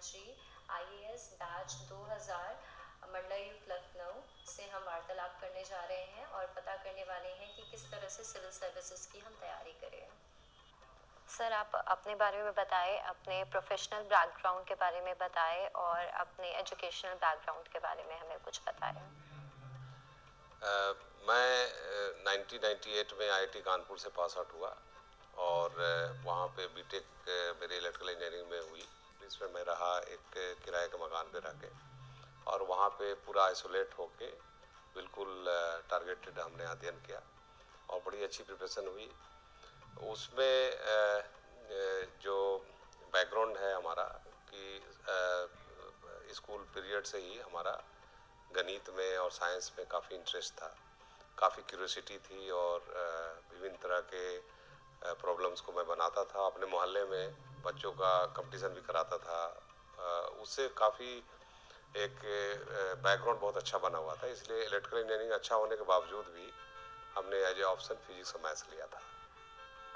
जी, IAS batch 2000 मंडलायुक्त लखनऊ से हम वार्तालाप करने जा रहे हैं और पता करने वाले हैं कि किस तरह से सिविल सर्विसेज की हम तैयारी करें। सर, आप अपने बारे में बताएं, अपने प्रोफेशनल बैकग्राउंड के बारे में बताएं और अपने एजुकेशनल बैकग्राउंड के बारे में हमें कुछ बताएं। मैं 1998 में आईआईटी कानपुर से पास आउट हुआ और वहाँ पे बीटेक मेरे इलेक्ट्रिकल इंजीनियरिंग में हुई। इसमें मैं रहा एक किराए के मकान पे रह के और वहाँ पे पूरा आइसोलेट होके बिल्कुल टारगेटेड हमने अध्ययन किया और बड़ी अच्छी प्रिपरेशन हुई। उसमें जो बैकग्राउंड है हमारा कि स्कूल पीरियड से ही हमारा गणित में और साइंस में काफ़ी इंटरेस्ट था, काफ़ी क्यूरियोसिटी थी और विभिन्न तरह के प्रॉब्लम्स को मैं बनाता था। अपने मोहल्ले में बच्चों का कंपटीशन भी कराता था। उससे काफ़ी एक बैकग्राउंड बहुत अच्छा बना हुआ था, इसलिए इलेक्ट्रिकल इंजीनियरिंग अच्छा होने के बावजूद भी हमने एज ए ऑप्शन फिजिक्स और मैथ्स लिया था।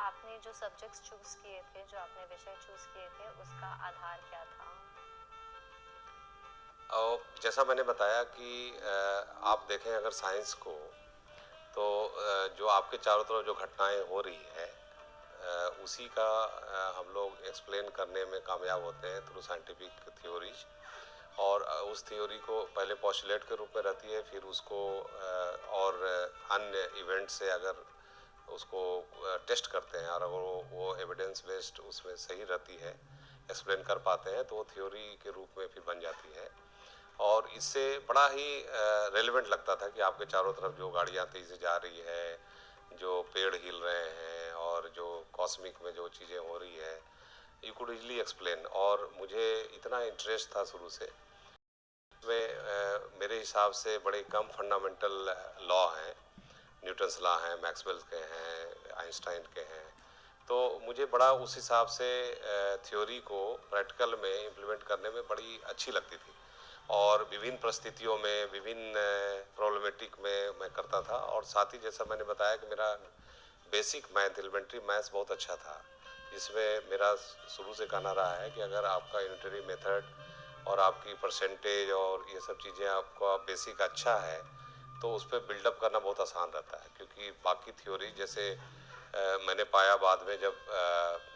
आपने जो सब्जेक्ट्स चूज किए थे, जो आपने विषय चूज किए थे, उसका आधार क्या था? और जैसा मैंने बताया कि आप देखें अगर साइंस को, तो जो आपके चारों तरफ जो घटनाएं हो रही है उसी का हम लोग एक्सप्लेन करने में कामयाब होते हैं थ्रू साइंटिफिक थ्योरीज। और उस थ्योरी को पहले पोस्टुलेट के रूप में रहती है, फिर उसको और अन्य इवेंट से अगर उसको टेस्ट करते हैं और अगर वो एविडेंस बेस्ड उसमें सही रहती है, एक्सप्लेन कर पाते हैं, तो वो थ्योरी के रूप में फिर बन जाती है। और इससे बड़ा ही रेलेवेंट लगता था कि आपके चारों तरफ जो गाड़ियाँ तेज़ी से जा रही है, जो पेड़ हिल रहे हैं और जो कॉस्मिक में जो चीज़ें हो रही है, यू कुड इजली एक्सप्लेन। और मुझे इतना इंटरेस्ट था शुरू से में मेरे हिसाब से बड़े कम फंडामेंटल लॉ हैं, न्यूटन्स लॉ हैं, मैक्सवेल के हैं, आइंस्टाइन के हैं। तो मुझे बड़ा उस हिसाब से थ्योरी को प्रैक्टिकल में इम्प्लीमेंट करने में बड़ी अच्छी लगती थी और विभिन्न परिस्थितियों में, विभिन्न प्रॉब्लमेटिक में मैं करता था। और साथ ही जैसा मैंने बताया कि मेरा बेसिक मैथ, एलिमेंट्री मैथ्स बहुत अच्छा था, जिसमें मेरा शुरू से कहना रहा है कि अगर आपका यूनिटरी मेथड और आपकी परसेंटेज और ये सब चीज़ें आपका बेसिक अच्छा है तो उस पर बिल्डअप करना बहुत आसान रहता है। क्योंकि बाकी थ्योरी जैसे मैंने पाया बाद में जब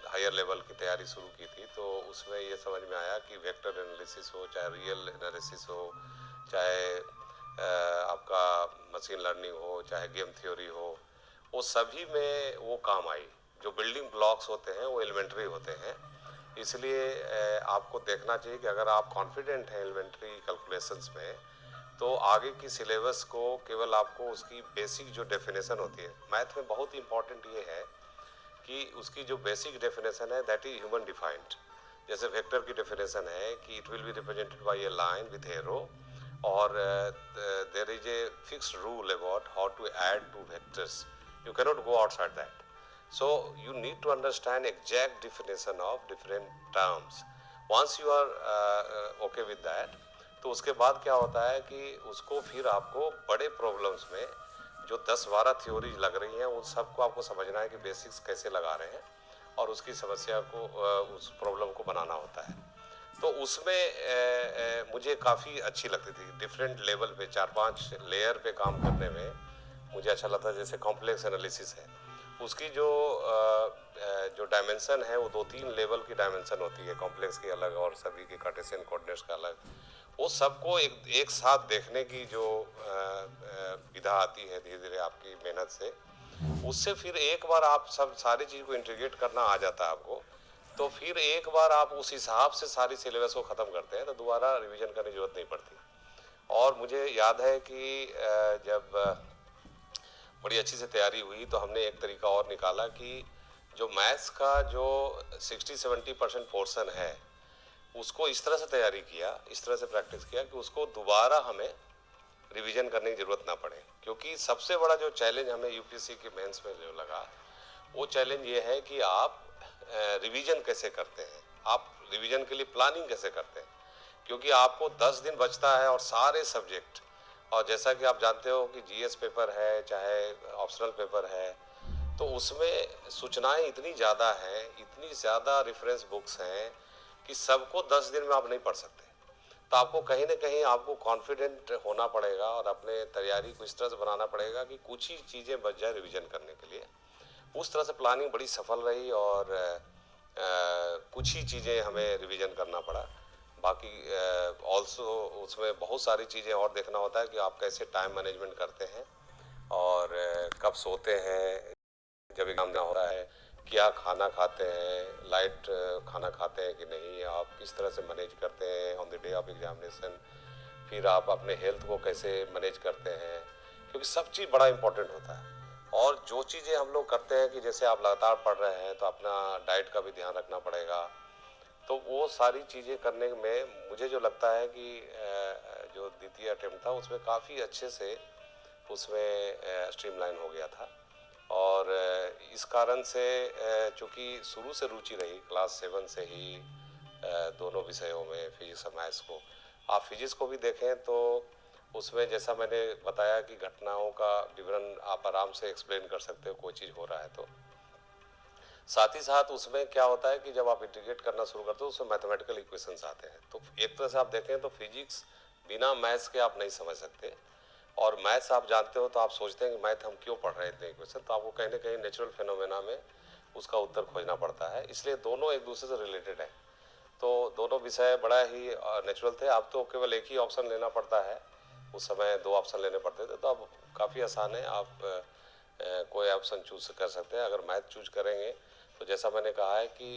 हायर लेवल की तैयारी शुरू की थी, तो उसमें ये समझ में आया कि वेक्टर एनालिसिस हो, चाहे रियल एनालिसिस हो, चाहे आपका मशीन लर्निंग हो, चाहे गेम थ्योरी हो, वो सभी में वो काम आई। जो बिल्डिंग ब्लॉक्स होते हैं वो एलिमेंट्री होते हैं, इसलिए आपको देखना चाहिए कि अगर आप कॉन्फिडेंट हैं एलिमेंट्री कैलकुलेशंस में, तो आगे की सिलेबस को केवल आपको उसकी बेसिक जो डेफिनेशन होती है, मैथ में बहुत इंपॉर्टेंट ये है कि उसकी जो बेसिक डेफिनेशन है दैट इज ह्यूमन डिफाइंड। जैसे वेक्टर की डेफिनेशन है कि it will be represented by a line with arrow, और there is a fixed rule about how to add two vectors, you cannot go outside that. So you need to understand exact definition of different terms. Once you are okay with that, तो उसके बाद क्या होता है कि उसको फिर आपको बड़े प्रॉब्लम्स में जो 10-12 थ्योरीज लग रही हैं उन सबको आपको समझना है कि बेसिक्स कैसे लगा रहे हैं और उसकी समस्या को उस प्रॉब्लम को बनाना होता है। तो उसमें मुझे काफ़ी अच्छी लगती थी। डिफरेंट लेवल पे 4-5 लेयर पे काम करने में मुझे अच्छा लगता है। जैसे कॉम्प्लेक्स एनालिसिस है, उसकी जो डायमेंशन है वो 2-3 लेवल की डायमेंशन होती है, कॉम्प्लेक्स की अलग और सभी के कार्टेशियन कोऑर्डिनेट्स का अलग। वो सबको एक साथ देखने की जो विधा आती है धीरे धीरे आपकी मेहनत से, उससे फिर एक बार आप सब सारी चीज़ को इंटीग्रेट करना आ जाता है आपको, तो फिर एक बार आप उस हिसाब से सारी सिलेबस को ख़त्म करते हैं तो दोबारा रिवीजन करने की जरूरत नहीं पड़ती। और मुझे याद है कि जब बड़ी अच्छी से तैयारी हुई तो हमने एक तरीका और निकाला कि जो मैथ्स का जो 60-70% पोर्शन है उसको इस तरह से तैयारी किया, इस तरह से प्रैक्टिस किया कि उसको दोबारा हमें रिवीजन करने की ज़रूरत ना पड़े। क्योंकि सबसे बड़ा जो चैलेंज हमें यूपीएससी के मेंस में जो लगा, वो चैलेंज ये है कि आप रिवीजन कैसे करते हैं, आप रिवीजन के लिए प्लानिंग कैसे करते हैं। क्योंकि आपको 10 दिन बचता है और सारे सब्जेक्ट, और जैसा कि आप जानते हो कि जीएस पेपर है चाहे ऑप्शनल पेपर है, तो उसमें सूचनाएं इतनी ज़्यादा हैं, इतनी ज़्यादा रेफरेंस बुक्स हैं कि सबको 10 दिन में आप नहीं पढ़ सकते। तो आपको कहीं न कहीं आपको कॉन्फिडेंट होना पड़ेगा और अपने तैयारी को इस तरह से बनाना पड़ेगा कि कुछ ही चीज़ें बच जाए रिवीजन करने के लिए। उस तरह से प्लानिंग बड़ी सफल रही और कुछ ही चीज़ें हमें रिवीजन करना पड़ा। बाकी ऑल्सो उसमें बहुत सारी चीज़ें और देखना होता है कि आप कैसे टाइम मैनेजमेंट करते हैं और कब सोते हैं, जब एग्जाम देना हो रहा है, क्या खाना खाते हैं, लाइट खाना खाते हैं कि नहीं, आप किस तरह से मैनेज करते हैं on the day of examination, फिर आप अपने हेल्थ को कैसे मैनेज करते हैं, क्योंकि सब चीज़ बड़ा इंपॉर्टेंट होता है। और जो चीज़ें हम लोग करते हैं कि जैसे आप लगातार पढ़ रहे हैं तो अपना डाइट का भी ध्यान रखना पड़ेगा। तो वो सारी चीज़ें करने में मुझे जो लगता है कि जो द्वितीय अटेम्प्ट था उसमें काफ़ी अच्छे से उसमें स्ट्रीमलाइन हो गया था। और इस कारण से चूँकि शुरू से रुचि रही क्लास 7 से ही दोनों विषयों में फिजिक्स और मैथ्स को, आप फिजिक्स को भी देखें तो उसमें जैसा मैंने बताया कि घटनाओं का विवरण आप आराम से एक्सप्लेन कर सकते हो कोई चीज़ हो रहा है तो। साथ ही साथ उसमें क्या होता है कि जब आप इंटीग्रेट करना शुरू करते हो उसमें मैथमेटिकल इक्वेशंस आते हैं। तो एक तरह से आप देखें तो फिजिक्स बिना मैथ्स के आप नहीं समझ सकते, और मैथ्स आप जानते हो तो आप सोचते हैं कि मैथ हम क्यों पढ़ रहे हैं इतने इक्वेशन, तो आपको कहीं ना कहीं नेचुरल फिनोमेना में उसका उत्तर खोजना पड़ता है। इसलिए दोनों एक दूसरे से रिलेटेड है। तो दोनों विषय बड़ा ही नेचुरल थे। अब तो केवल एक ही ऑप्शन लेना पड़ता है, उस समय 2 ऑप्शन लेने पड़ते थे, तो अब काफ़ी आसान है। आप कोई ऑप्शन चूज कर सकते हैं। अगर मैथ चूज करेंगे तो जैसा मैंने कहा है कि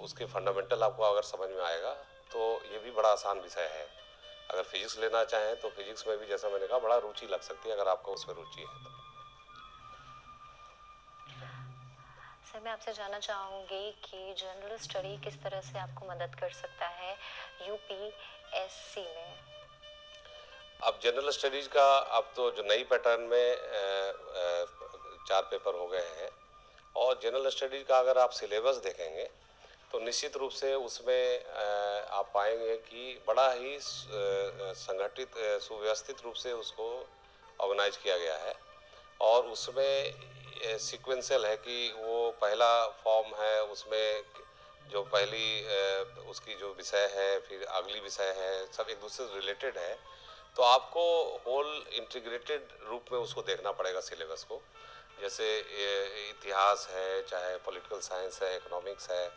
उसके फंडामेंटल आपको अगर समझ में आएगा तो ये भी बड़ा आसान विषय है। अगर फिजिक्स लेना चाहें तो फिजिक्स में भी जैसा मैंने कहा बड़ा रुचि लग सकती है अगर आपको उसमें रुचि है तो। सर, मैं आपसे जानना चाहूँगी कि जनरल स्टडी किस तरह से आपको मदद कर सकता है यूपीएससी में। अब जनरल स्टडीज का अब तो जो नई पैटर्न में 4 पेपर हो गए हैं, और जनरल स्टडीज का अगर आप सिलेबस देखेंगे तो निश्चित रूप से उसमें आप पाएंगे कि बड़ा ही संगठित सुव्यवस्थित रूप से उसको ऑर्गेनाइज किया गया है। और उसमें सीक्वेंशियल है कि वो पहला फॉर्म है, उसमें जो पहली उसकी जो विषय है, फिर अगली विषय है, सब एक दूसरे से रिलेटेड है। तो आपको होल इंटीग्रेटेड रूप में उसको देखना पड़ेगा सिलेबस को। जैसे इतिहास है, चाहे पॉलिटिकल साइंस है, इकोनॉमिक्स है,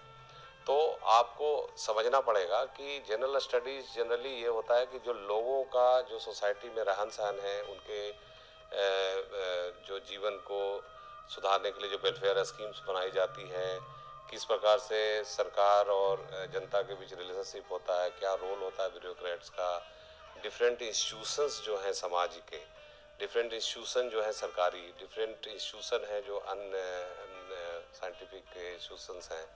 तो आपको समझना पड़ेगा कि जनरल स्टडीज़ जनरली ये होता है कि जो लोगों का जो सोसाइटी में रहन सहन है, उनके जो जीवन को सुधारने के लिए जो वेलफेयर स्कीम्स बनाई जाती है, किस प्रकार से सरकार और जनता के बीच रिलेशनशिप होता है, क्या रोल होता है ब्यूरोक्रेट्स का, डिफरेंट इंस्टीट्यूशंस जो हैं समाज के, डिफरेंट इंस्टीट्यूशन जो है सरकारी, डिफरेंट इंस्टीट्यूशन है जो अन्य साइंटिफिक इंस्टीट्यूशंस हैं,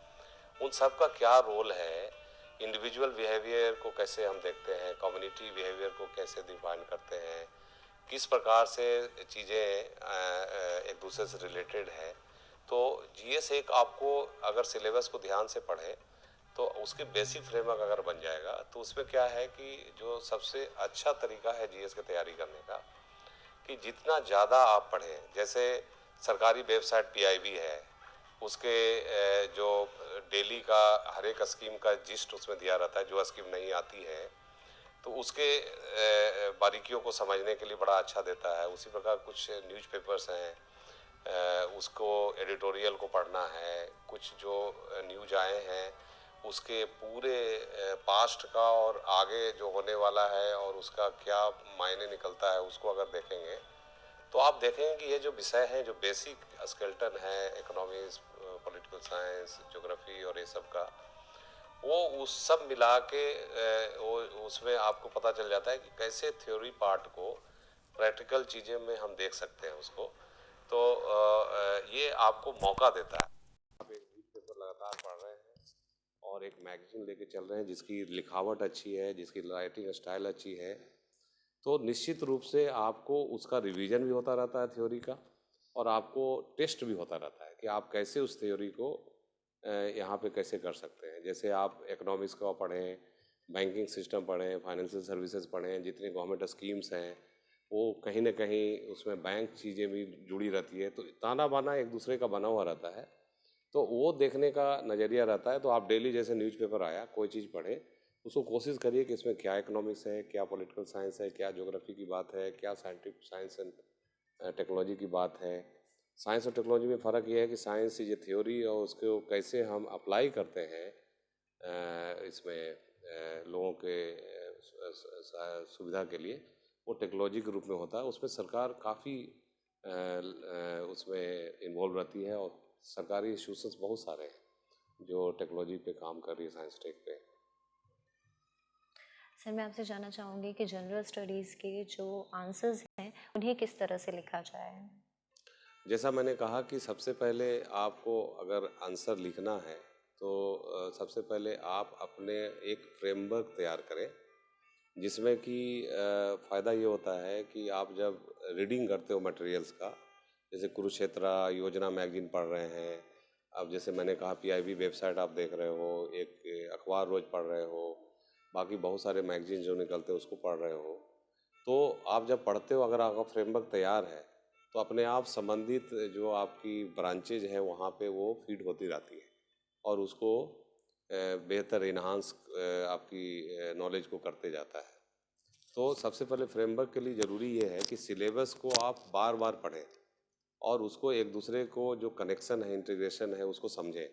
उन सब का क्या रोल है, इंडिविजुअल बिहेवियर को कैसे हम देखते हैं, कम्युनिटी बिहेवियर को कैसे डिफाइन करते हैं, किस प्रकार से चीज़ें एक दूसरे से रिलेटेड है। तो जीएस एक आपको अगर सिलेबस को ध्यान से पढ़े तो उसके बेसिक फ्रेमवर्क अगर बन जाएगा तो उसमें क्या है कि जो सबसे अच्छा तरीका है जीएस की तैयारी करने का कि जितना ज़्यादा आप पढ़ें, जैसे सरकारी वेबसाइट पीआईबी है, उसके जो डेली का हर एक स्कीम का जिस्ट उसमें दिया रहता है, जो स्कीम नहीं आती है तो उसके बारीकियों को समझने के लिए बड़ा अच्छा देता है। उसी प्रकार कुछ न्यूज़पेपर्स हैं, उसको एडिटोरियल को पढ़ना है, कुछ जो न्यूज आए हैं उसके पूरे पास्ट का और आगे जो होने वाला है और उसका क्या मायने निकलता है उसको अगर देखेंगे तो आप देखेंगे कि ये जो विषय हैं, जो बेसिक स्केलेटन है इकोनॉमिक्स, पॉलिटिकल साइंस, ज्योग्राफी और ये सब का, वो उस सब मिला के वो उसमें आपको पता चल जाता है कि कैसे थ्योरी पार्ट को प्रैक्टिकल चीज़ें में हम देख सकते हैं उसको। तो ये आपको मौका देता है। आप एक न्यूज़पेपर लगातार पढ़ रहे हैं और एक मैगजीन लेके चल रहे हैं जिसकी लिखावट अच्छी है, जिसकी राइटिंग स्टाइल अच्छी है, तो निश्चित रूप से आपको उसका रिवीजन भी होता रहता है थ्योरी का, और आपको टेस्ट भी होता रहता है कि आप कैसे उस थ्योरी को यहाँ पे कैसे कर सकते हैं। जैसे आप इकोनॉमिक्स का पढ़ें, बैंकिंग सिस्टम पढ़ें, फाइनेंशियल सर्विसेज पढ़ें, जितनी गवर्नमेंट स्कीम्स हैं वो कहीं ना कहीं उसमें बैंक चीज़ें भी जुड़ी रहती है, तो ताना बाना एक दूसरे का बना हुआ रहता है। तो वो देखने का नज़रिया रहता है। तो आप डेली जैसे न्यूज़पेपर आया कोई चीज़ पढ़े, उसको कोशिश करिए कि इसमें क्या इकोनॉमिक्स है, क्या पॉलिटिकल साइंस है, क्या ज्योग्राफी की बात है, क्या साइंटिफिक साइंस एंड टेक्नोलॉजी की बात है। साइंस और टेक्नोलॉजी में फ़र्क ये है कि साइंस इज ए थ्योरी और उसको कैसे हम अप्लाई करते हैं इसमें लोगों के सुविधा के लिए, वो टेक्नोलॉजी के रूप में होता है। उसमें सरकार काफ़ी उसमें इन्वॉल्व रहती है और सरकारी इंस्टीट्यूशंस बहुत सारे हैं जो टेक्नोलॉजी पे काम कर रही है, साइंस टेक पे। सर मैं आपसे जानना चाहूँगी कि जनरल स्टडीज़ के जो आंसर्स हैं उन्हें किस तरह से लिखा जाए? जैसा मैंने कहा कि सबसे पहले आपको अगर आंसर लिखना है तो सबसे पहले आप अपने एक फ्रेमवर्क तैयार करें, जिसमें कि फ़ायदा ये होता है कि आप जब रीडिंग करते हो मटेरियल्स का, जैसे कुरुक्षेत्र योजना मैगजीन पढ़ रहे हैं, अब जैसे मैंने कहा पीआईबी वेबसाइट आप देख रहे हो, एक अखबार रोज़ पढ़ रहे हो, बाकी बहुत सारे मैगजीन जो निकलते हैं उसको पढ़ रहे हो, तो आप जब पढ़ते हो अगर आपका फ्रेमवर्क तैयार है तो अपने आप संबंधित जो आपकी ब्रांचेज है वहाँ पे वो फीड होती रहती है और उसको बेहतर इन्हांस आपकी नॉलेज को करते जाता है। तो सबसे पहले फ्रेमवर्क के लिए ज़रूरी ये है कि सिलेबस को आप बार बार पढ़ें और उसको एक दूसरे को जो कनेक्शन है, इंटीग्रेशन है, उसको समझें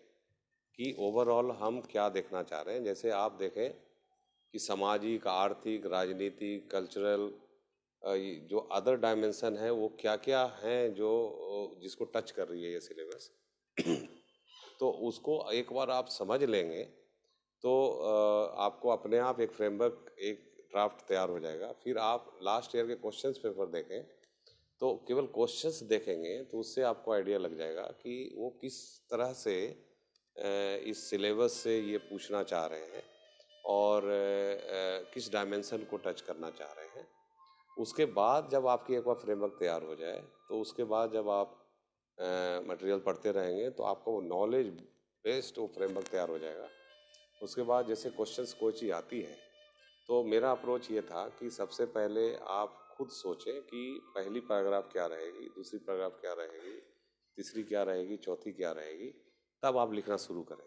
कि ओवरऑल हम क्या देखना चाह रहे हैं। जैसे आप देखें कि सामाजिक, आर्थिक, राजनीतिक, कल्चरल जो अदर डायमेंशन है वो क्या क्या हैं जो जिसको टच कर रही है ये सिलेबस। तो उसको एक बार आप समझ लेंगे तो आपको अपने आप एक फ्रेमवर्क, एक ड्राफ्ट तैयार हो जाएगा। फिर आप लास्ट ईयर के क्वेश्चंस पेपर देखें, तो केवल क्वेश्चंस देखेंगे तो उससे आपको आइडिया लग जाएगा कि वो किस तरह से इस सिलेबस से ये पूछना चाह रहे हैं और किस डायमेंशन को टच करना चाह रहे हैं। उसके बाद जब आपकी एक बार फ्रेमवर्क तैयार हो जाए तो उसके बाद जब आप मटेरियल पढ़ते रहेंगे तो आपको वो नॉलेज बेस्ड वो फ्रेमवर्क तैयार हो जाएगा। उसके बाद जैसे क्वेश्चंस कोई चीज़ आती है तो मेरा अप्रोच ये था कि सबसे पहले आप खुद सोचें कि पहली पैराग्राफ क्या रहेगी, दूसरी पैराग्राफ क्या रहेगी, तीसरी क्या रहेगी, चौथी क्या रहेगी, तब आप लिखना शुरू करें।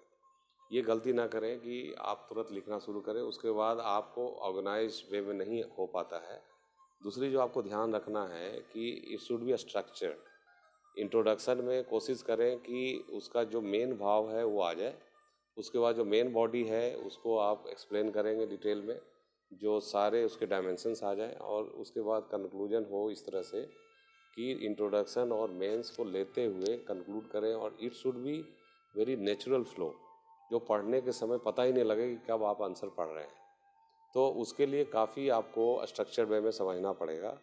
ये गलती ना करें कि आप तुरंत लिखना शुरू करें, उसके बाद आपको ऑर्गेनाइज वे में नहीं हो पाता है। दूसरी जो आपको ध्यान रखना है कि it should be structured. Introduction में कोशिश करें कि उसका जो मेन भाव है वो आ जाए, उसके बाद जो मेन बॉडी है उसको आप एक्सप्लेन करेंगे डिटेल में, जो सारे उसके डायमेंशंस आ जाएं और उसके बाद कंक्लूजन हो इस तरह से कि इंट्रोडक्शन और मेंस को लेते हुए कंक्लूड करें और it should be very natural flow, जो पढ़ने के समय पता ही नहीं लगे कि कब आप आंसर पढ़ रहे हैं। तो उसके लिए काफ़ी आपको स्ट्रक्चर वे में समझना पड़ेगा।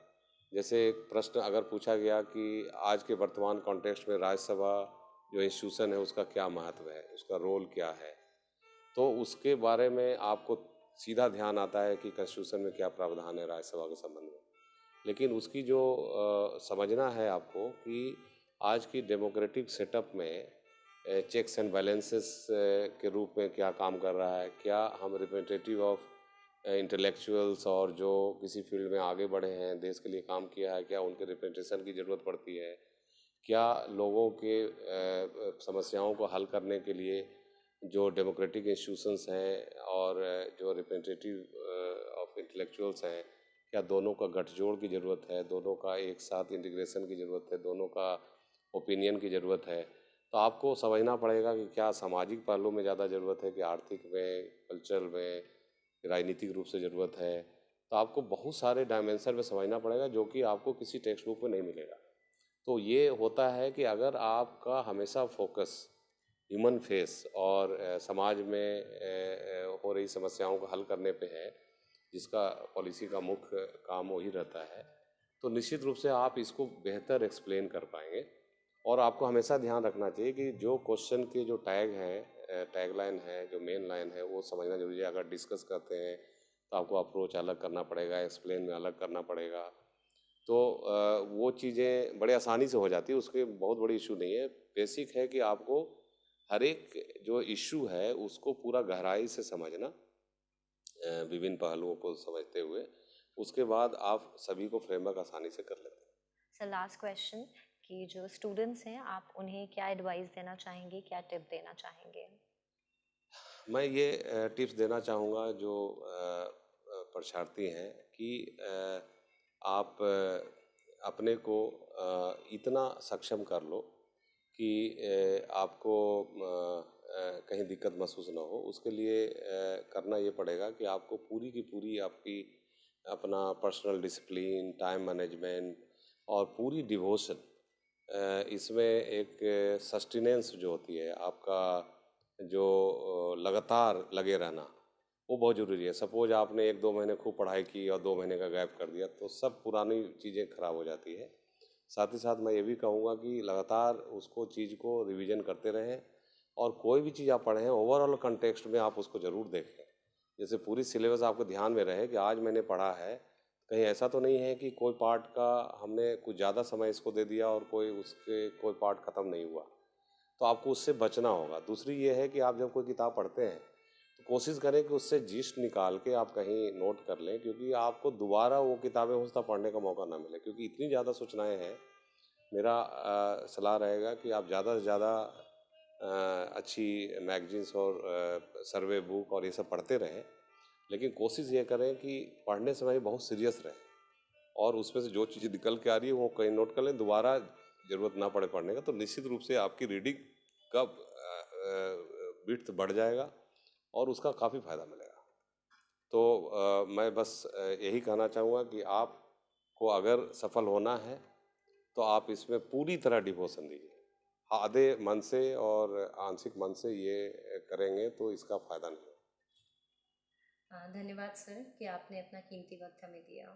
जैसे एक प्रश्न अगर पूछा गया कि आज के वर्तमान कॉन्टेक्स्ट में राज्यसभा जो इंस्टीट्यूशन है उसका क्या महत्व है, उसका रोल क्या है, तो उसके बारे में आपको सीधा ध्यान आता है कि कॉन्स्टिट्यूशन में क्या प्रावधान है राज्यसभा के संबंध में। लेकिन उसकी जो समझना है आपको कि आज की डेमोक्रेटिक सेटअप में चेक्स एंड बैलेंसेस के रूप में क्या काम कर रहा है, क्या हम रिप्रेजेंटेटिव ऑफ इंटेलेक्चुअल्स और जो किसी फील्ड में आगे बढ़े हैं, देश के लिए काम किया है, क्या उनके रिप्रेजेंटेशन की ज़रूरत पड़ती है, क्या लोगों के समस्याओं को हल करने के लिए जो डेमोक्रेटिक इंस्टीट्यूशंस हैं और जो रिप्रेजेंटेटिव ऑफ इंटेलेक्चुअल्स हैं, क्या दोनों का गठजोड़ की ज़रूरत है, दोनों का एक साथ इंटीग्रेशन की ज़रूरत है, दोनों का ओपिनियन की ज़रूरत है। तो आपको समझना पड़ेगा कि क्या सामाजिक पहलू में ज़्यादा ज़रूरत है कि आर्थिक में, कल्चरल में, राजनीतिक रूप से ज़रूरत है। तो आपको बहुत सारे डायमेंशन में समझना पड़ेगा जो कि आपको किसी टेक्स्ट बुक में नहीं मिलेगा। तो ये होता है कि अगर आपका हमेशा फोकस ह्यूमन फेस और समाज में हो रही समस्याओं को हल करने पे है, जिसका पॉलिसी का मुख्य काम वही रहता है, तो निश्चित रूप से आप इसको बेहतर एक्सप्लेन कर पाएंगे। और आपको हमेशा ध्यान रखना चाहिए कि जो क्वेश्चन के जो टैग हैं, टैग लाइन है, जो मेन लाइन है, वो समझना जरूरी है। अगर डिस्कस करते हैं तो आपको अप्रोच अलग करना पड़ेगा, एक्सप्लेन में अलग करना पड़ेगा। तो वो चीज़ें बड़े आसानी से हो जाती है, उसके बहुत बड़ी इशू नहीं है। बेसिक है कि आपको हर एक जो इशू है उसको पूरा गहराई से समझना, विभिन्न पहलुओं को समझते हुए, उसके बाद आप सभी को फ्रेमवर्क आसानी से कर लेते हैं। सर लास्ट क्वेश्चन कि जो स्टूडेंट्स हैं आप उन्हें क्या एडवाइस देना चाहेंगे, क्या टिप देना चाहेंगे? मैं ये टिप्स देना चाहूँगा जो परीक्षार्थी हैं कि आप अपने को इतना सक्षम कर लो कि आपको कहीं दिक्कत महसूस ना हो। उसके लिए करना ये पड़ेगा कि आपको पूरी की पूरी आपकी अपना पर्सनल डिसिप्लिन, टाइम मैनेजमेंट और पूरी डिवोशन, इसमें एक सस्टेनेंस जो होती है आपका, जो लगातार लगे रहना, वो बहुत ज़रूरी है। सपोज आपने 1-2 महीने खूब पढ़ाई की और 2 महीने का गैप कर दिया तो सब पुरानी चीज़ें खराब हो जाती है। साथ ही साथ मैं ये भी कहूँगा कि लगातार उसको चीज़ को रिवीजन करते रहें और कोई भी चीज़ आप पढ़ें ओवरऑल कंटेक्स्ट में आप उसको ज़रूर देखें। जैसे पूरी सिलेबस आपके ध्यान में रहे कि आज मैंने पढ़ा है, कहीं ऐसा तो नहीं है कि कोई पार्ट का हमने कुछ ज़्यादा समय इसको दे दिया और कोई पार्ट ख़त्म नहीं हुआ, तो आपको उससे बचना होगा। दूसरी ये है कि आप जब कोई किताब पढ़ते हैं तो कोशिश करें कि उससे जिस्ट निकाल के आप कहीं नोट कर लें, क्योंकि आपको दोबारा वो किताबें हो सकता है पढ़ने का मौका ना मिले, क्योंकि इतनी ज़्यादा सूचनाएँ हैं। मेरा सलाह रहेगा कि आप ज़्यादा से ज़्यादा अच्छी मैगज़ीन्स और सर्वे बुक और ये सब पढ़ते रहें, लेकिन कोशिश ये करें कि पढ़ने समय बहुत सीरियस रहें और उसमें से जो चीज़ें निकल के आ रही है वो कहीं नोट कर लें, दोबारा ज़रूरत ना पड़े पढ़ने का, तो निश्चित रूप से आपकी रीडिंग का विड्थ बढ़ जाएगा और उसका काफ़ी फ़ायदा मिलेगा। तो मैं बस यही कहना चाहूँगा कि आपको अगर सफल होना है तो आप इसमें पूरी तरह डिवोशन दीजिए। आधे मन से और आंशिक मन से ये करेंगे तो इसका फ़ायदा नहीं होगा। धन्यवाद सर कि आपने अपना कीमती वक्त हमें दिया।